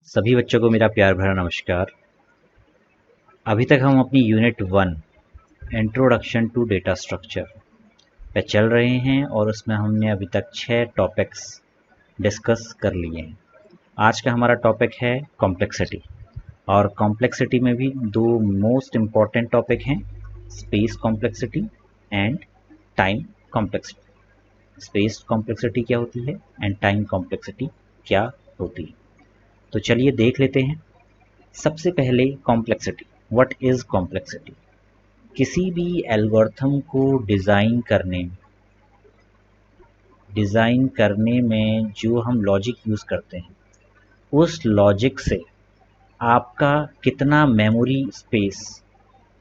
सभी बच्चों को मेरा प्यार भरा नमस्कार। अभी तक हम अपनी unit 1 introduction to data structure पे चल रहे हैं और उसमें हमने अभी तक 6 टॉपिक्स डिस्कस कर लिए हैं। आज का हमारा टॉपिक है कॉम्प्लेक्सिटी, और कॉम्प्लेक्सिटी में भी दो मोस्ट इम्पॉर्टेंट टॉपिक हैं, space complexity and time complexity. Space complexity क्या होती है एंड टाइम कॉम्प्लेक्सिटी क्या होती है, तो चलिए देख लेते हैं। सबसे पहले कॉम्प्लेक्सिटी। What is complexity? किसी भी एल्गोरिथम को डिज़ाइन करने में जो हम लॉजिक यूज़ करते हैं, उस लॉजिक से आपका कितना मेमोरी स्पेस,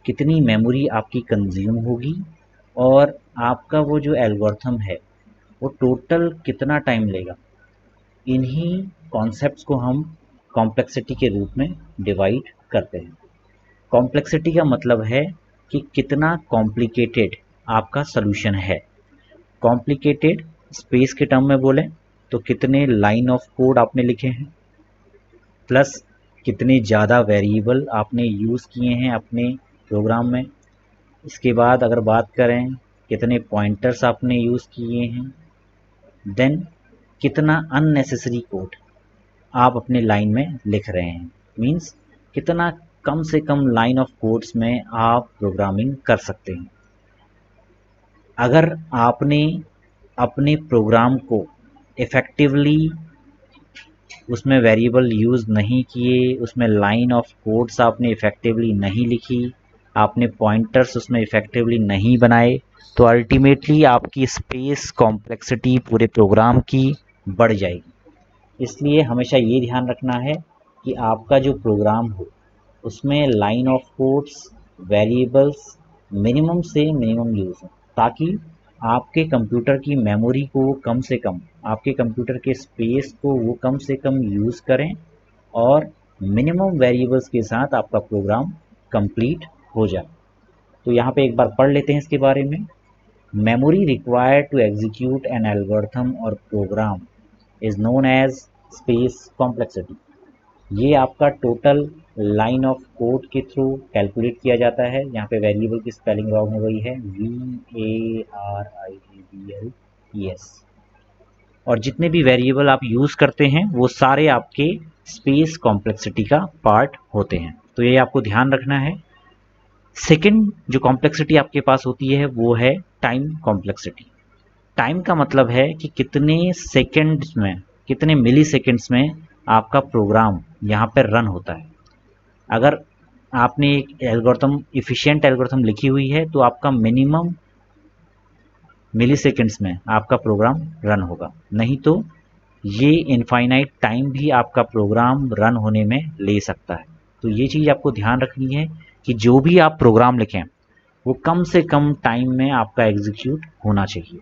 कितनी मेमोरी आपकी कंज्यूम होगी, और आपका वो जो एल्गोरिथम है वो टोटल कितना टाइम लेगा, इन्हीं कॉन्सेप्ट्स को हम कॉम्प्लेक्सिटी के रूप में डिवाइड करते हैं। कॉम्प्लेक्सिटी का मतलब है कि कितना कॉम्प्लिकेटेड आपका सॉल्यूशन है। कॉम्प्लिकेटेड स्पेस के टर्म में बोलें तो कितने लाइन ऑफ कोड आपने लिखे हैं, प्लस कितने ज़्यादा वेरिएबल आपने यूज़ किए हैं अपने प्रोग्राम में। इसके बाद अगर बात करें कितने पॉइंटर्स आपने यूज़ किए हैं, देन कितना अननेसेसरी कोड आप अपने लाइन में लिख रहे हैं, मीन्स कितना कम से कम लाइन ऑफ कोड्स में आप प्रोग्रामिंग कर सकते हैं। अगर आपने अपने प्रोग्राम को इफ़ेक्टिवली उसमें वेरिएबल यूज़ नहीं किए, उसमें लाइन ऑफ कोड्स आपने इफ़ेक्टिवली नहीं लिखी, आपने पॉइंटर्स उसमें इफ़ेक्टिवली नहीं बनाए, तो अल्टीमेटली आपकी स्पेस कॉम्प्लेक्सिटी पूरे प्रोग्राम की बढ़ जाएगी। इसलिए हमेशा ये ध्यान रखना है कि आपका जो प्रोग्राम हो उसमें line of codes, variables minimum से मिनिमम यूज़ हो, ताकि आपके कंप्यूटर की मेमोरी को वो कम से कम, आपके कंप्यूटर के स्पेस को वो कम से कम यूज़ करें, और मिनिमम वेरिएबल्स के साथ आपका प्रोग्राम कंप्लीट हो जाए। तो यहाँ पे एक बार पढ़ लेते हैं इसके बारे में। Memory required to execute an algorithm और program is known as space complexity. ये आपका टोटल लाइन ऑफ कोड के थ्रू कैलकुलेट किया जाता है। यहाँ पे वेरिएबल की स्पेलिंग रॉन्ग हो गई है, VARIABLES, और जितने भी वेरिएबल आप यूज़ करते हैं वो सारे आपके स्पेस कॉम्प्लेक्सिटी का पार्ट होते हैं, तो ये आपको ध्यान रखना है। सेकंड जो कॉम्प्लेक्सिटी आपके पास होती है वो है टाइम कॉम्प्लेक्सिटी। टाइम का मतलब है कि कितने सेकंड्स में, कितने मिली सेकंड्स में आपका प्रोग्राम यहाँ पर रन होता है। अगर आपने एक एल्गोरिथम, इफ़िशिएंट एल्गोरिथम लिखी हुई है, तो आपका मिनिमम मिली सेकेंड्स में आपका प्रोग्राम रन होगा, नहीं तो ये इनफाइनाइट टाइम भी आपका प्रोग्राम रन होने में ले सकता है। तो ये चीज़ आपको ध्यान रखनी है कि जो भी आप प्रोग्राम लिखें वो कम से कम टाइम में आपका एग्जीक्यूट होना चाहिए,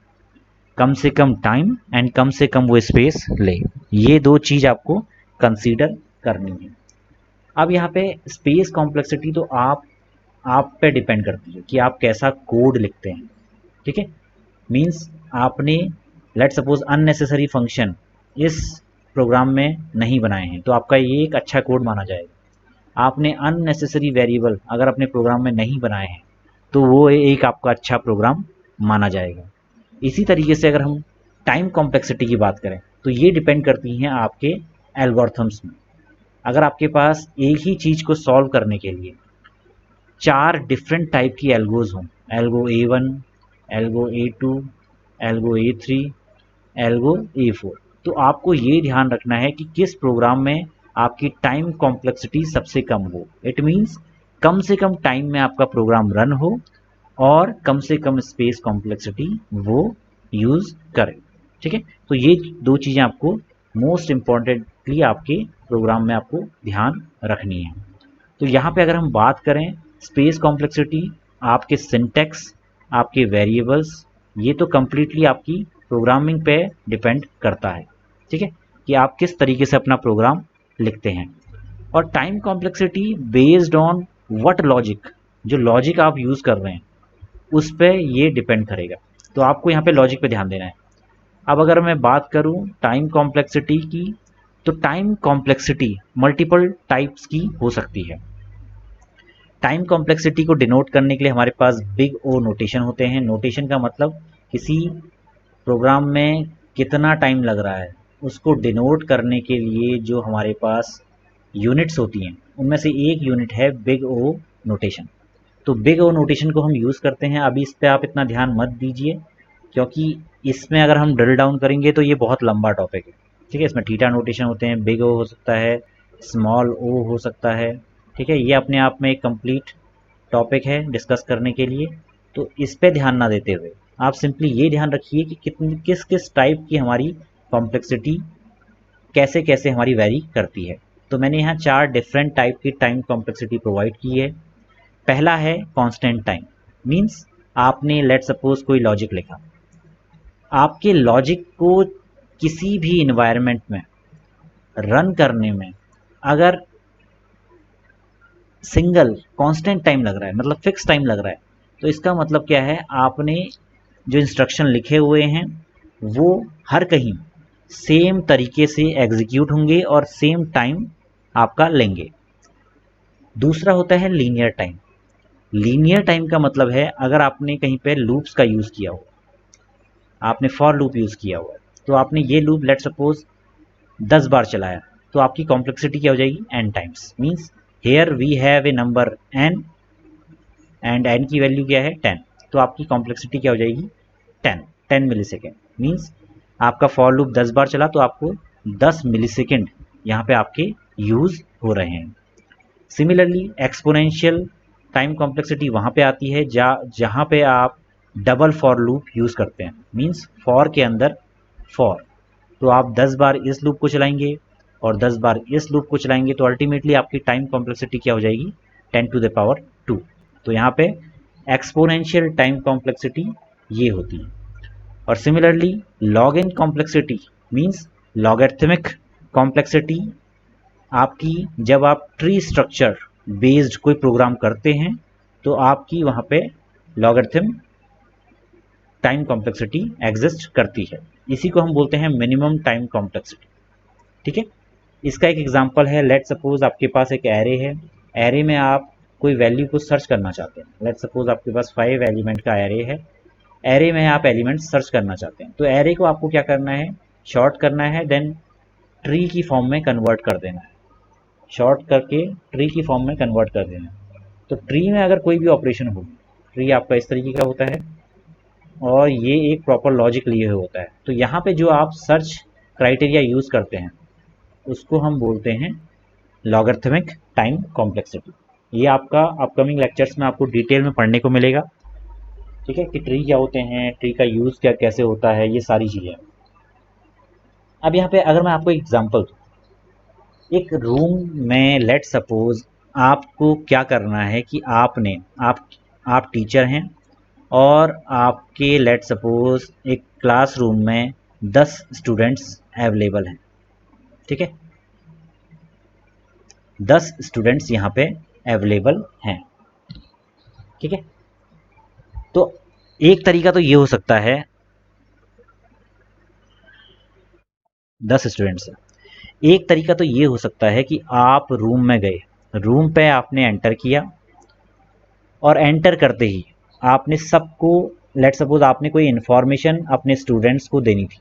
कम से कम टाइम एंड कम से कम वो स्पेस ले। ये दो चीज़ आपको कंसीडर करनी है। अब यहाँ पे स्पेस कॉम्प्लेक्सिटी तो आप पे डिपेंड करती है कि आप कैसा कोड लिखते हैं, ठीक है। मीन्स आपने लेट सपोज अननेसेसरी फंक्शन इस प्रोग्राम में नहीं बनाए हैं, तो आपका ये एक अच्छा कोड माना जाएगा। आपने अननेसेसरी वेरिएबल अगर अपने प्रोग्राम में नहीं बनाए हैं, तो वो एक आपका अच्छा प्रोग्राम माना जाएगा। इसी तरीके से अगर हम टाइम कॉम्प्लेक्सिटी की बात करें, तो ये डिपेंड करती हैं आपके एल्गोरिथम्स में। अगर आपके पास एक ही चीज़ को सॉल्व करने के लिए 4 डिफरेंट टाइप की एल्गोज हों, algo A1, algo A2, algo A3, algo A4, तो आपको ये ध्यान रखना है कि किस प्रोग्राम में आपकी टाइम कॉम्प्लेक्सिटी सबसे कम हो। इट मीन्स कम से कम टाइम में आपका प्रोग्राम रन हो और कम से कम स्पेस कॉम्प्लेक्सिटी वो यूज़ करे, ठीक है। तो ये दो चीज़ें आपको मोस्ट इम्पॉर्टेंटली आपके प्रोग्राम में आपको ध्यान रखनी है। तो यहाँ पे अगर हम बात करें स्पेस कॉम्प्लेक्सिटी, आपके सिंटैक्स, आपके वेरिएबल्स, ये तो कम्प्लीटली आपकी प्रोग्रामिंग पे डिपेंड करता है, ठीक है, कि आप किस तरीके से अपना प्रोग्राम लिखते हैं। और time complexity based on what logic, जो लॉजिक आप यूज़ कर रहे हैं उस पर ये डिपेंड करेगा। तो आपको यहाँ पे लॉजिक पे ध्यान देना है। अब अगर मैं बात करूँ टाइम कॉम्प्लेक्सिटी की, तो टाइम कॉम्प्लेक्सिटी मल्टीपल टाइप्स की हो सकती है। टाइम कॉम्प्लेक्सिटी को डिनोट करने के लिए हमारे पास बिग ओ नोटेशन होते हैं। नोटेशन का मतलब किसी प्रोग्राम में कितना टाइम लग रहा है उसको डिनोट करने के लिए जो हमारे पास यूनिट्स होती हैं उनमें से एक यूनिट है बिग ओ नोटेशन। तो बिग ओ नोटेशन को हम यूज़ करते हैं। अभी इस पे आप इतना ध्यान मत दीजिए क्योंकि इसमें अगर हम ड्रिल डाउन करेंगे तो ये बहुत लंबा टॉपिक है। ठीक है, इसमें थीटा नोटेशन होते हैं, बिग ओ हो सकता है, स्मॉल ओ हो सकता है। ठीक है, ये अपने आप में एक कंप्लीट टॉपिक है डिस्कस करने के लिए। तो इस पे ध्यान ना देते हुए आप सिंपली ये ध्यान रखिए कि कितनी किस किस टाइप की हमारी कॉम्प्लेक्सिटी कैसे कैसे हमारी वेरी करती है। तो मैंने यहाँ 4 डिफरेंट टाइप की टाइम कॉम्प्लेक्सिटी प्रोवाइड की है। पहला है कांस्टेंट टाइम, मींस आपने लेट सपोज कोई लॉजिक लिखा। आपके लॉजिक को किसी भी इन्वायरमेंट में रन करने में अगर सिंगल कांस्टेंट टाइम लग रहा है, मतलब फिक्स टाइम लग रहा है, तो इसका मतलब क्या है, आपने जो इंस्ट्रक्शन लिखे हुए हैं वो हर कहीं सेम तरीके से एग्जीक्यूट होंगे और सेम टाइम आपका लेंगे। दूसरा होता है लीनियर टाइम। लीनियर टाइम का मतलब है अगर आपने कहीं पे लूप्स का यूज़ किया हो, आपने फॉर लूप यूज़ किया हुआ है, तो आपने ये लूप लेट सपोज 10 बार चलाया, तो आपकी कॉम्प्लेक्सिटी क्या हो जाएगी, n times. Means here we have a number n and n की वैल्यू क्या है 10, तो आपकी कॉम्प्लेक्सिटी क्या हो जाएगी 10 मिली सेकेंड। मीन्स आपका फॉर लूप 10 बार चला तो आपको 10 मिली सेकेंड यहाँ पे आपके यूज़ हो रहे हैं। सिमिलरली एक्सपोनेंशियल टाइम कॉम्प्लेक्सिटी वहाँ पे आती है जहाँ पे आप डबल फॉर लूप यूज़ करते हैं। मीन्स फॉर के अंदर फॉर, तो आप 10 बार इस लूप को चलाएंगे और 10 बार इस लूप को चलाएंगे तो अल्टीमेटली आपकी टाइम कॉम्प्लेक्सिटी क्या हो जाएगी 10⁻²। तो यहाँ पे एक्सपोनेंशियल टाइम कॉम्प्लेक्सिटी ये होती है। और similarly log in complexity means logarithmic complexity आपकी, जब आप ट्री स्ट्रक्चर बेस्ड कोई प्रोग्राम करते हैं तो आपकी वहाँ पे लॉगरिथम टाइम कॉम्प्लेक्सिटी एग्जिस्ट करती है। इसी को हम बोलते हैं मिनिमम टाइम कॉम्प्लेक्सिटी। ठीक है, इसका एक एग्जांपल है, लेट सपोज आपके पास एक एरे है। एरे में आप कोई वैल्यू को सर्च करना चाहते हैं। लेट सपोज आपके पास 5 एलिमेंट का एरे है। एरे में आप एलिमेंट सर्च करना चाहते हैं, तो एरे को आपको क्या करना है, शॉर्ट करना है, देन ट्री की फॉर्म में कन्वर्ट कर देना है। शॉर्ट करके ट्री की फॉर्म में कन्वर्ट कर देना है। तो ट्री में अगर कोई भी ऑपरेशन हो, ट्री आपका इस तरीके का होता है और ये एक प्रॉपर लॉजिक लिए हुए होता है। तो यहाँ पे जो आप सर्च क्राइटेरिया यूज़ करते हैं उसको हम बोलते हैं लॉगरिथमिक टाइम कॉम्प्लेक्सिटी। ये आपका अपकमिंग लेक्चर्स में आपको डिटेल में पढ़ने को मिलेगा। ठीक है, कि ट्री क्या होते हैं, ट्री का यूज़ क्या कैसे होता है, ये सारी चीज़ें। अब यहाँ पे अगर मैं आपको एग्जांपल दूँ, एक रूम में लेट सपोज आपको क्या करना है कि आप टीचर हैं और आपके लेट सपोज एक क्लासरूम में 10 स्टूडेंट्स अवेलेबल हैं। ठीक है, 10 स्टूडेंट्स यहाँ पे अवेलेबल हैं। ठीक है, तो एक तरीका तो ये हो सकता है, 10 स्टूडेंट्स हैं, एक तरीका तो ये हो सकता है कि आप रूम में गए, रूम पे आपने एंटर किया और एंटर करते ही आपने सबको, लेट सपोज आपने कोई इन्फॉर्मेशन अपने स्टूडेंट्स को देनी थी।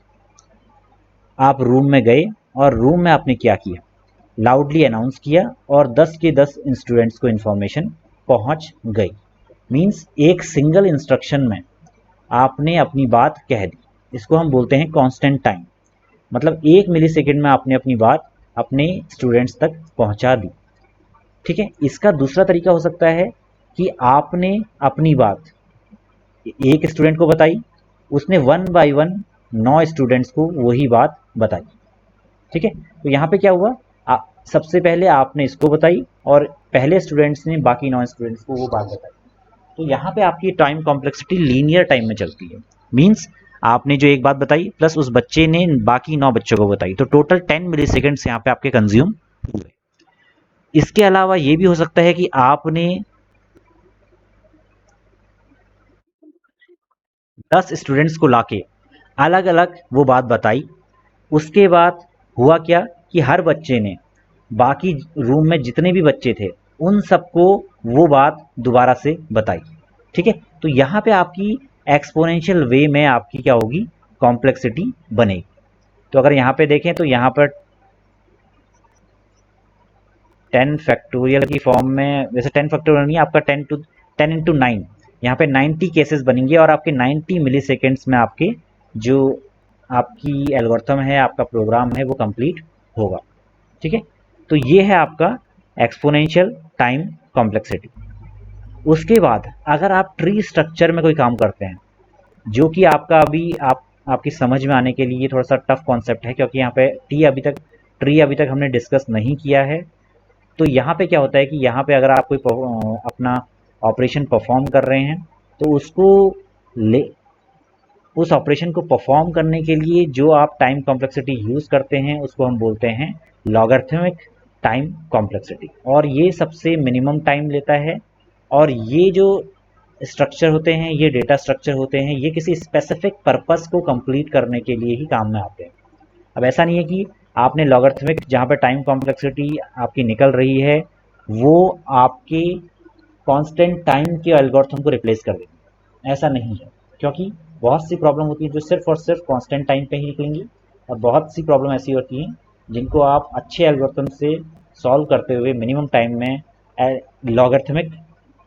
आप रूम में गए और रूम में आपने क्या किया, लाउडली अनाउंस किया और 10 के 10 स्टूडेंट्स को इन्फॉर्मेशन पहुंच गई। मीन्स एक सिंगल इंस्ट्रक्शन में आपने अपनी बात कह दी। इसको हम बोलते हैं कांस्टेंट टाइम, मतलब 1 मिली सेकेंड में आपने अपनी बात अपने स्टूडेंट्स तक पहुंचा दी। ठीक है, इसका दूसरा तरीका हो सकता है कि आपने अपनी बात एक स्टूडेंट को बताई, उसने 1 बाय 1 9 स्टूडेंट्स को वही बात बताई। ठीक है, तो यहाँ पे क्या हुआ, सबसे पहले आपने इसको बताई और पहले स्टूडेंट्स ने बाकी 9 स्टूडेंट्स को वो बात बताई। तो यहाँ पे आपकी टाइम कॉम्प्लेक्सिटी लीनियर टाइम में चलती है। मीन्स आपने जो एक बात बताई प्लस उस बच्चे ने बाकी 9 बच्चों को बताई, तो टोटल 10 मिली सेकेंड्स यहाँ पे आपके कंज्यूम हुए। इसके अलावा ये भी हो सकता है कि आपने 10 स्टूडेंट्स को लाके अलग अलग वो बात बताई। उसके बाद हुआ क्या कि हर बच्चे ने बाकी रूम में जितने भी बच्चे थे उन सबको वो बात दोबारा से बताई। ठीक है, तो यहाँ पे आपकी एक्सपोनेंशियल वे में आपकी क्या होगी, कॉम्प्लेक्सिटी बनेगी। तो अगर यहाँ पे देखें तो यहाँ पर 10 फैक्टोरियल की फॉर्म में, वैसे 10 फैक्टोरियल नहीं, आपका 10 इंटू 9, यहाँ पे 90 केसेस बनेंगे और आपके 90 मिली सेकेंड्स में आपके जो आपकी एल्गोरिथम है, आपका प्रोग्राम है, वो कंप्लीट होगा। ठीक है, तो ये है आपका एक्सपोनेंशियल टाइम कॉम्प्लेक्सिटी। उसके बाद अगर आप ट्री स्ट्रक्चर में कोई काम करते हैं, जो कि आपका अभी आपकी समझ में आने के लिए थोड़ा सा टफ कॉन्सेप्ट है, क्योंकि यहाँ पे ट्री अभी तक हमने डिस्कस नहीं किया है। तो यहाँ पे क्या होता है कि यहाँ पे अगर आप कोई अपना ऑपरेशन परफॉर्म कर रहे हैं, तो उस ऑपरेशन को परफॉर्म करने के लिए जो आप टाइम कॉम्प्लेक्सिटी यूज़ करते हैं उसको हम बोलते हैं लॉगरिथमिक टाइम कॉम्प्लेक्सिटी, और ये सबसे मिनिमम टाइम लेता है। और ये जो स्ट्रक्चर होते हैं, ये डेटा स्ट्रक्चर होते हैं, ये किसी स्पेसिफिक पर्पस को कंप्लीट करने के लिए ही काम में आते हैं। अब ऐसा नहीं है कि आपने लॉगरिथमिक जहाँ पे टाइम कॉम्प्लेक्सिटी आपकी निकल रही है वो आपके कांस्टेंट टाइम के एल्गोरिथम को रिप्लेस कर देगी, ऐसा नहीं है। क्योंकि बहुत सी प्रॉब्लम होती है जो सिर्फ और सिर्फ कांस्टेंट टाइम पे ही निकलेंगी, और बहुत सी प्रॉब्लम ऐसी होती हैं जिनको आप अच्छे एल्गोरिथम से सॉल्व करते हुए मिनिमम टाइम में लॉगरिथमिक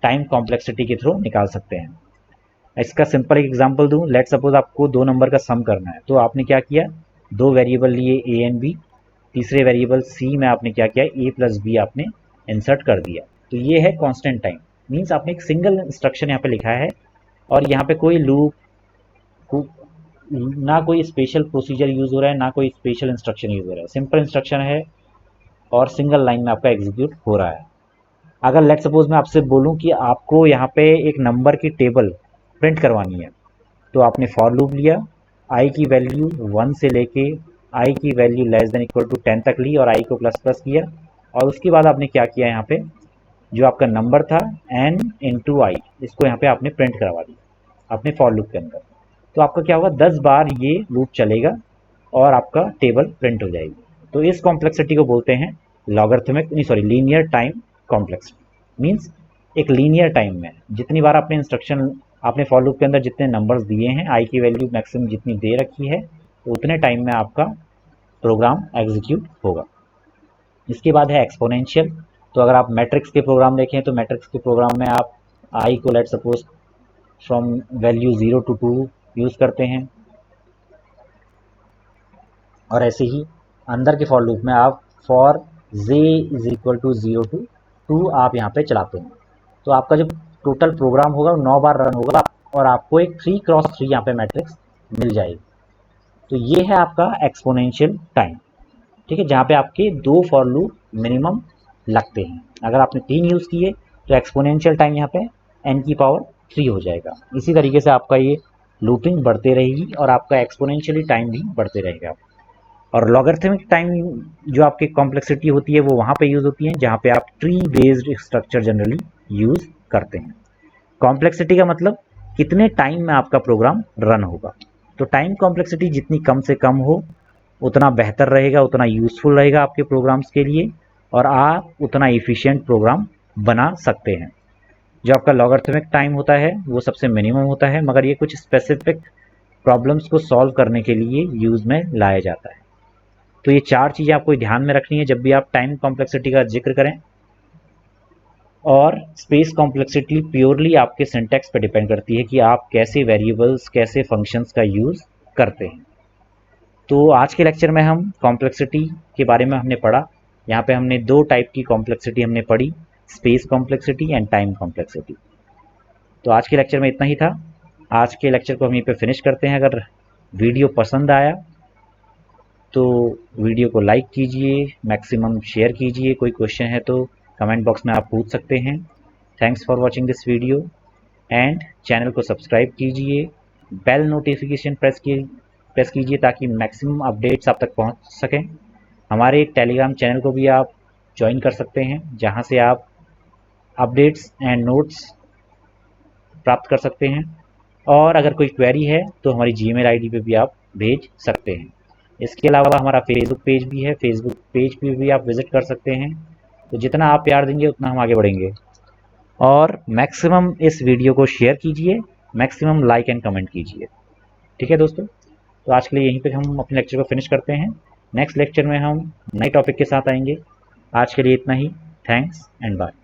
टाइम कॉम्प्लेक्सिटी के थ्रू निकाल सकते हैं। इसका सिंपल एक एग्जांपल दूं, लेट सपोज आपको 2 नंबर का सम करना है, तो आपने क्या किया, 2 वेरिएबल लिए ए एंड बी, तीसरे वेरिएबल सी में आपने क्या किया, ए प्लस बी आपने इंसर्ट कर दिया। तो ये है कांस्टेंट टाइम, मींस आपने एक सिंगल इंस्ट्रक्शन यहाँ पे लिखा है, और यहाँ पे कोई लूप, ना कोई स्पेशल प्रोसीजर यूज हो रहा है, ना कोई स्पेशल इंस्ट्रक्शन यूज हो रहा है, सिंपल इंस्ट्रक्शन है और सिंगल लाइन में आपका एग्जीक्यूट हो रहा है। अगर लेट सपोज मैं आपसे बोलूं कि आपको यहाँ पे एक नंबर की टेबल प्रिंट करवानी है, तो आपने फॉर लूप लिया, आई की वैल्यू 1 से लेके आई की value less than equal to 10 तक ली और आई को प्लस प्लस किया, और उसके बाद आपने क्या किया, यहाँ पे जो आपका नंबर था n इंटू आई, इसको यहाँ पे आपने प्रिंट करवा दिया अपने फॉर लूप के अंदर। तो आपका क्या होगा, 10 बार ये लूप चलेगा और आपका टेबल प्रिंट हो जाएगी। तो इस कॉम्प्लेक्सिटी को बोलते हैं लीनियर टाइम कॉम्प्लेक्सिटी। मीन्स एक लीनियर टाइम में जितनी बार आपने इंस्ट्रक्शन, आपने फॉर लूप के अंदर जितने नंबर्स दिए हैं, आई की वैल्यू मैक्सिमम जितनी दे रखी है, तो उतने टाइम में आपका प्रोग्राम एग्जीक्यूट होगा। इसके बाद है एक्सपोनेंशियल। तो अगर आप मैट्रिक्स के प्रोग्राम देखें, तो मैट्रिक्स के प्रोग्राम में आप आई को let suppose from value 0 to 2 use करते हैं, और ऐसे ही अंदर के फॉर लूप में आप for j is equal to 0 to 2 आप यहाँ पे चलाते हैं। तो आपका जो टोटल प्रोग्राम होगा वो 9 बार रन होगा और आपको एक 3x3 यहाँ पे मैट्रिक्स मिल जाएगी। तो ये है आपका एक्सपोनेंशियल टाइम। ठीक है, जहाँ पे आपके 2 फॉर लूप मिनिमम लगते हैं। अगर आपने 3 यूज़ किए तो एक्सपोनेंशियल टाइम यहाँ पे n की पावर 3 हो जाएगा। इसी तरीके से आपका ये लूपिंग बढ़ते रहेगी और आपका एक्सपोनेंशियली टाइम भी बढ़ते रहेगा। और लॉगरिथमिक टाइम जो आपकी कॉम्प्लेक्सिटी होती है वो वहाँ पे यूज़ होती है जहाँ पे आप tree based structure generally use करते हैं। कॉम्प्लेक्सिटी का मतलब कितने टाइम में आपका प्रोग्राम रन होगा। तो टाइम कॉम्प्लेक्सिटी जितनी कम से कम हो उतना बेहतर रहेगा, उतना यूज़फुल रहेगा आपके प्रोग्राम्स के लिए, और आप उतना इफ़िशियंट प्रोग्राम बना सकते हैं। जो आपका लॉगरिथमिक टाइम होता है वो सबसे मिनिमम होता है, मगर ये कुछ स्पेसिफिक प्रॉब्लम्स को सॉल्व करने के लिए यूज़ में लाया जाता है। तो ये 4 चीज़ें आपको ध्यान में रखनी है जब भी आप टाइम कॉम्प्लेक्सिटी का जिक्र करें। और स्पेस कॉम्प्लेक्सिटी प्योरली आपके सिंटैक्स पे डिपेंड करती है कि आप कैसे वेरिएबल्स, कैसे फंक्शंस का यूज़ करते हैं। तो आज के लेक्चर में हम कॉम्प्लेक्सिटी के बारे में हमने पढ़ा। यहाँ पे हमने 2 टाइप की कॉम्प्लेक्सिटी हमने पढ़ी, space complexity and time complexity. तो आज के लेक्चर में इतना ही था। आज के लेक्चर को हम यहीं पे फिनिश करते हैं। अगर वीडियो पसंद आया तो वीडियो को लाइक कीजिए, मैक्सिमम शेयर कीजिए। कोई क्वेश्चन है तो कमेंट बॉक्स में आप पूछ सकते हैं। Thanks for watching this video and channel को सब्सक्राइब कीजिए, बेल नोटिफिकेशन प्रेस कीजिए ताकि मैक्सिमम अपडेट्स आप तक पहुंच सकें। हमारे एक टेलीग्राम चैनल को भी आप ज्वाइन कर सकते हैं जहां से आप अपडेट्स एंड नोट्स प्राप्त कर सकते हैं, और अगर कोई क्वेरी है तो हमारी जीमेल आईडी पे भी आप भेज सकते हैं। इसके अलावा हमारा फेसबुक पेज भी है, फेसबुक पेज पे भी आप विजिट कर सकते हैं। तो जितना आप प्यार देंगे उतना हम आगे बढ़ेंगे। और मैक्सिमम इस वीडियो को शेयर कीजिए, मैक्सिमम लाइक एंड कमेंट कीजिए। ठीक है दोस्तों, तो आज के लिए यहीं पे हम अपने लेक्चर को फिनिश करते हैं। नेक्स्ट लेक्चर में हम नए टॉपिक के साथ आएंगे। आज के लिए इतना ही। Thanks and bye.